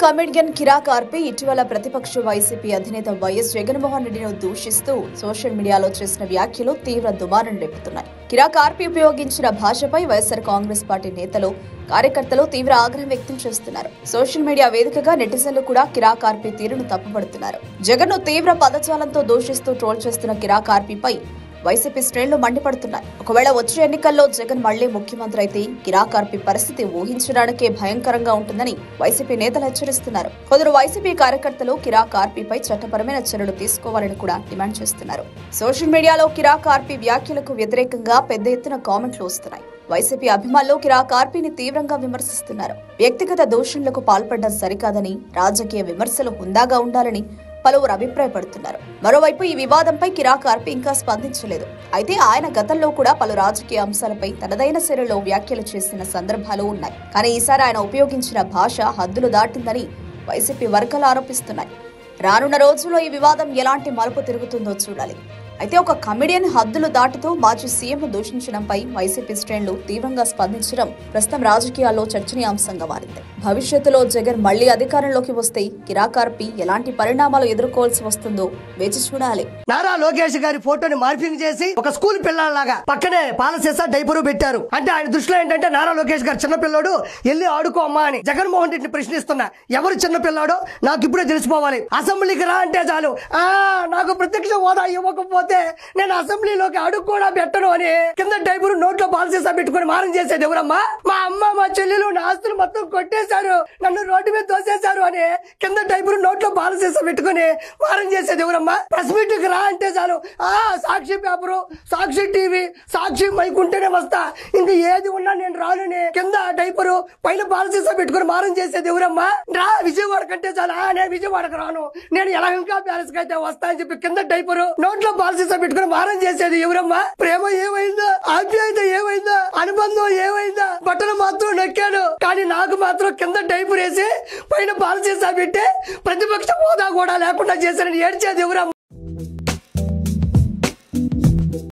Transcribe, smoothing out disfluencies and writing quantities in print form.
Comedian కిరాక్ ఆర్పి ఇటీవల ప్రతిపక్ష YCP అధినేత వైఎస్ జగన్మోహన్ రెడ్డిని దూషిస్తూ సోషల్ మీడియాలో చేసిన వ్యాఖ్యలు తీవ్ర దుమారం రేపుతున్నాయి. కిరాక్ ఆర్పి ఉపయోగించిన భాషపై వైఎస్ఆర్ కాంగ్రెస్ పార్టీ నేతలు, కార్యకర్తలు తీవ్ర ఆగ్రహం వ్యక్తం చేస్తున్నారు. సోషల్ మీడియా వేదికగా నెటిజన్లు కూడా కిరాక్ ఆర్పి తీరును తప్పుపడుతున్నారు. జగన్ ను తీవ్ర పదజాలంతో దూషిస్తూ ట్రోల్ చేస్తున్న కిరాక్ ఆర్పిపై వైసీపీ శ్రేణులు మండిపడుతున్నాయి. ఒకవేళ వచ్చే ఎన్నికల్లో జగన్ మళ్లీ ముఖ్యమంత్రి అయితే కిరాక్ ఆర్పి పరిస్థితి ఊహించడానికే భయంకరంగా ఉంటుందని వైసీపీ నేతలు హెచ్చరిస్తున్నారు. కొందరు వైసీపీ కార్యకర్తలు కిరాక్ ఆర్పిపై చట్టపరమైన చర్యలు తీసుకోవాలని కూడా డిమాండ్ చేస్తున్నారు. సోషల్ మీడియాలో కిరాక్ ఆర్పి వ్యాఖ్యలకు వ్యతిరేకంగా పెద్ద ఎత్తున కామెంట్లు వస్తున్నాయి. వైసీపీ అభిమానులు కిరాక్ ఆర్పిని తీవ్రంగా విమర్శిస్తున్నారు. వ్యక్తిగత దూషణలకు పాల్పడడం సరికాదని, రాజకీయ విమర్శలు హుందాగా ఉండాలని పలువురు అభిప్రాయపడుతున్నారు. మరోవైపు ఈ వివాదంపై కిరాక్ ఆర్పి ఇంకా స్పందించలేదు. అయితే ఆయన గతంలో కూడా పలు రాజకీయ అంశాలపై తనదైన శైలిలో వ్యాఖ్యలు చేసిన సందర్భాలు ఉన్నాయి. కానీ ఈసారి ఆయన ఉపయోగించిన భాష హద్దులు దాటిందని వైసీపీ వర్గాలు ఆరోపిస్తున్నాయి. రానున్న రోజుల్లో ఈ వివాదం ఎలాంటి మలుపు తిరుగుతుందో చూడాలి. అయితే ఒక కమెడియన్ హద్దులు దాటుతూ మాజీ సీఎం దూషించడంపై వైసీపీ శ్రేణులు తీవ్రంగా స్పందించడం ప్రస్తుతం రాజకీయాల్లో చర్చనీయాంశంగా మారింది. భవిష్యత్తులో జగన్ మళ్లీ అధికారంలోకి వస్తే కిరాక్ ఆర్పి ఎలాంటి పరిణామాలు ఎదుర్కోవాల్సి వస్తుందో వేచి చూడాలి. నారా లోకేష్ గారి ఫోటోని మార్పింగ్ చేసి ఒక స్కూల్ పిల్లలాగా పక్కనే పాలసీసా డైపరు పెట్టారు. అంటే ఆయన దృష్టిలో ఏంటంటే నారా లోకేష్ గారు చిన్నపిల్లాడు, వెళ్ళి ఆడుకో అమ్మా అని జగన్మోహన్ రెడ్డిని ప్రశ్నిస్తున్నా. ఎవరు చిన్నపిల్లాడో నాకు ఇప్పుడే తెలిసిపోవాలి. అసెంబ్లీకి రా అంటే చాలు, నాకు ప్రత్యక్ష హోదా ఇవ్వకపోతే నేను అసెంబ్లీలోకి అడుగు కూడా పెట్టను అని కింద డైపరు నోట్లో పాలసీసా పెట్టుకుని మారం చేసేది ఎవరమ్మా? మా అమ్మ, మా చెల్లెలు నా ఆస్తులు మొత్తం కొట్టేశారు, నన్ను రోడ్డు మీద తోసేశారు అని కింద డైపరు నోట్లో పాలసీసా పెట్టుకుని మారం చేసేది ఎవరమ్మా? ప్రెస్ మీట్ కి రా అంటే చాలు, సాక్షి పేపరు, సాక్షి టీవీ, సాక్షి మైక్ ఉంటేనే వస్తా, ఇంకా ఏది ఉన్నా నేను రానని కింద డైపరు పైన పాలసీసా పెట్టుకుని మారం చేసేది ఎవరమ్మా? రా విజయవాడ కంటే చాలు, నేను విజయవాడకు రాను, నేను ఎలాగంకా ప్యాలెస్ కి అయితే వస్తా అని చెప్పి కింద డైపరు నోట్లో పాలసీసా పెట్టుకుని మారం చేసేది ఎవరమ్మా? ప్రేమ ఏమైందా? ఆప్యాయత ఏమైందా? అనుబంధం ఏమైందా? బట్టలు మాత్రం నొక్కాను, కానీ నాకు మాత్రం కింద డైపర్ వేసి పైన పాలసీసా పెట్టి ప్రతిపక్ష హోదా కూడా లేకుండా చేశారని ఏడ్చేది ఎవరమ్మా?